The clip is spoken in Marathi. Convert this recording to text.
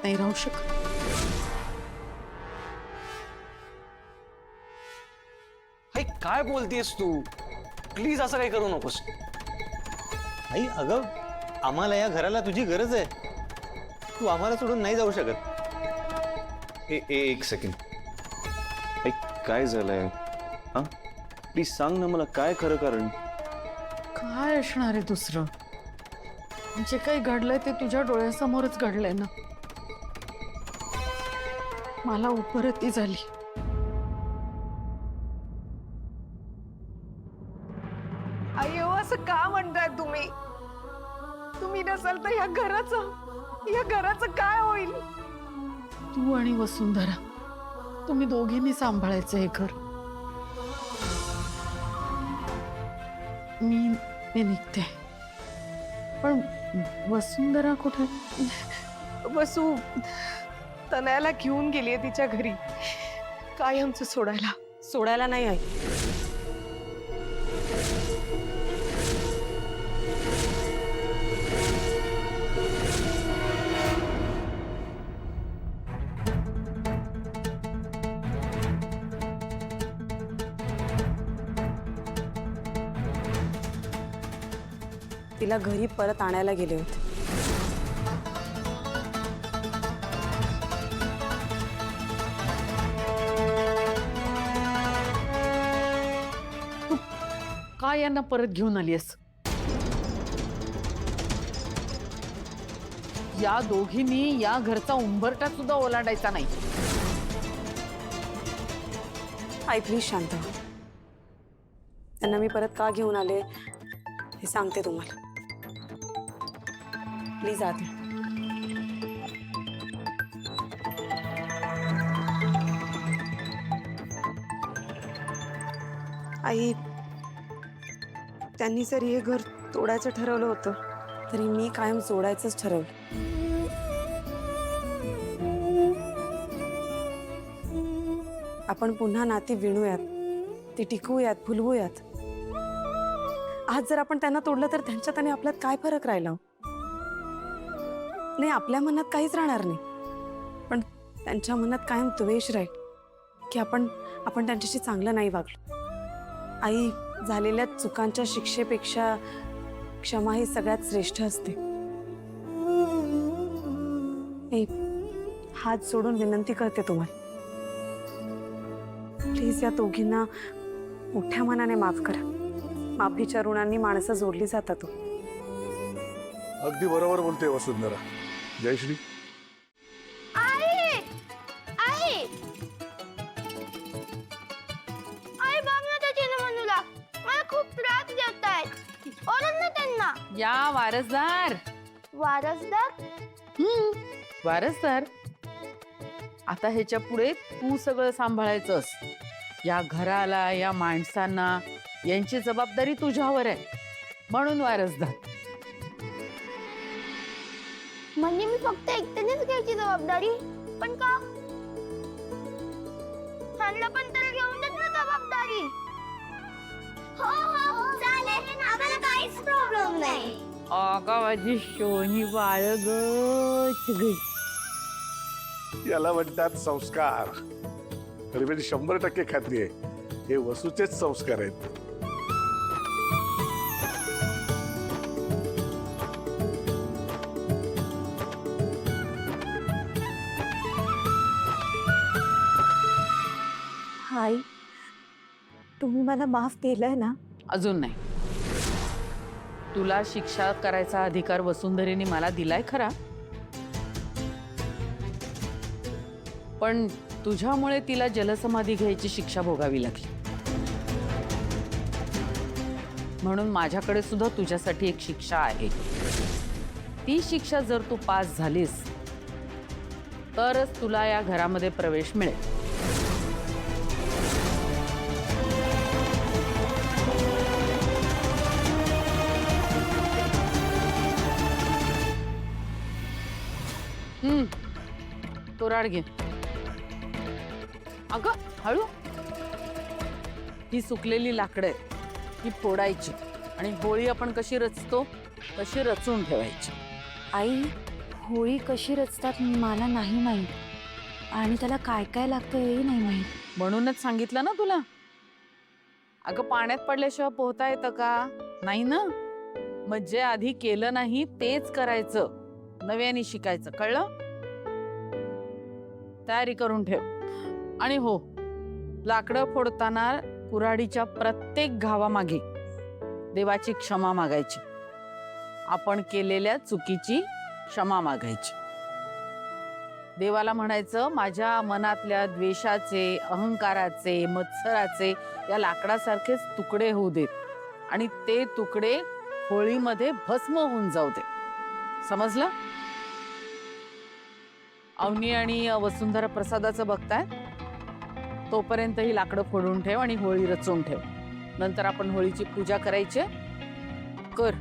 नाही राहू शकत. आई काय बोलतेस तू? प्लीज असं काही करू नकोस. आई अगं आम्हाला या घराला तुझी गरज आहे. तू आम्हाला सोडून नाही जाऊ शकत. एक सेकंड. आई काय झालंय? हा प्लीज सांग ना मला, काय खरं कारण? काय असणार आहे दुसरं? जे काही घडलंय ते तुझ्या डोळ्यासमोरच घडलंय ना. मला उपरती झाली. अय्यो असं का म्हणताय तुम्ही? तुम्ही नसाल तर या घराचं काय होईल? तू आणि वसुंधरा तुम्ही दोघींनी सांभाळायचं हे घर. मी निघते. पण वसुंधरा कुठे? वसू तनयाला घेऊन गेलीये तिच्या घरी कायमचं सोडायला नाही आई. तिला घरी परत आणायला गेले होते. काय यांना परत घेऊन आलीस? या दोघींनी या घरचा उंबरठा सुद्धा ओलांडायचा नाही. आई प्लीज शांत हो. त्यांना मी परत का घेऊन आले हे सांगते तुम्हाला. प्लीज आत या. आई त्यांनी जरी हे घर तोडायचं ठरवलं होतं तरी मी कायम जोडायचंच ठरवलं. आपण पुन्हा नाती विणूयात, ती टिकवूयात, फुलवूयात. आज जर आपण त्यांना तोडलं तर त्यांच्यात आणि आपल्यात काय फरक राहिला? नाही, आपल्या मनात काहीच राहणार नाही, पण त्यांच्या मनात कायम द्वेष राहील की आपण त्यांच्याशी चांगलं नाही वागलो. आई, झालेल्या चुकांच्या शिक्षेपेक्षा क्षमा ही सगळ्यात श्रेष्ठ असते. हात जोडून विनंती करते तुम्हाला, प्लीज या दोघींना मोठ्या मनाने माफ करा. माफीच्या ऋणांनी माणसं जोडली जातात. अगदी बरोबर बोलते वसुंधरा. जयश्री, आई बघ ना त्या चिनमनुला, मला खूप त्रास देत आहेत. ओरड ना त्यांना. या वारसदार. वारसदार, आता ह्याच्या पुढे तू सगळं सांभाळायचंस. या घराला, या माणसांना, यांची जबाबदारी तुझ्यावर आहे. म्हणून वारसदार. म्हणजे मी फक्त एकट्यानेच घ्यायची जबाबदारी? पण का? ह्यांना पण तर घेऊन देत ना जबाबदारी. हो चालेल, आम्हाला काहीच प्रॉब्लेम नाही. अगं माझी शोनी बाळग. याला म्हणतात संस्कार. तरी म्हणजे 100% खात्री आहे हे वसूचेच संस्कार आहेत. आई, तुम्ही मला माफ केलंय ना? अजून नाही. तुला शिक्षा करायचा अधिकार वसुंधरेने मला दिलाय खरा, पण तुझ्यामुळे तिला जलसमाधी घ्यायची शिक्षा भोगावी लागली. म्हणून माझ्याकडे सुद्धा तुझ्यासाठी एक शिक्षा आहे. ती शिक्षा जर तू पास झालीस तरच तुला या घरामध्ये प्रवेश मिळेल. तो राड घे. अगं हळू. ही सुकलेली लाकडं आहेत, ही फोडायची आणि होळी आपण कशी रचतो तशी रचून ठेवायची. आई, होळी कशी रचतात मला नाही माहीत आणि त्याला काय काय लागतं हेही नाही माहीत. म्हणूनच सांगितलं ना तुला. अगं पाण्यात पडल्याशिवाय पोहता येतं का? नाही ना. मग जे आधी केलं नाही तेच करायचं, नव्याने शिकायचं, कळलं? तयारी करून ठेव. आणि हो, लाकडं फोडताना कुऱ्हाडीच्या प्रत्येक घावामागे देवाची क्षमा मागायची. आपण केलेल्या चुकीची क्षमा मागायची. देवाला म्हणायचं, माझ्या मनातल्या द्वेषाचे, अहंकाराचे, मत्सराचे या लाकडासारखेच तुकडे होऊ देत आणि ते तुकडे होळीमध्ये भस्म होऊन जाऊ दे. समजलं? अवनी आणि वसुंधरा प्रसादाचं बघताय, तोपर्यंत ही लाकडं फोडून ठेव आणि होळी रचून ठेव. नंतर आपण होळीची पूजा करायची. कर.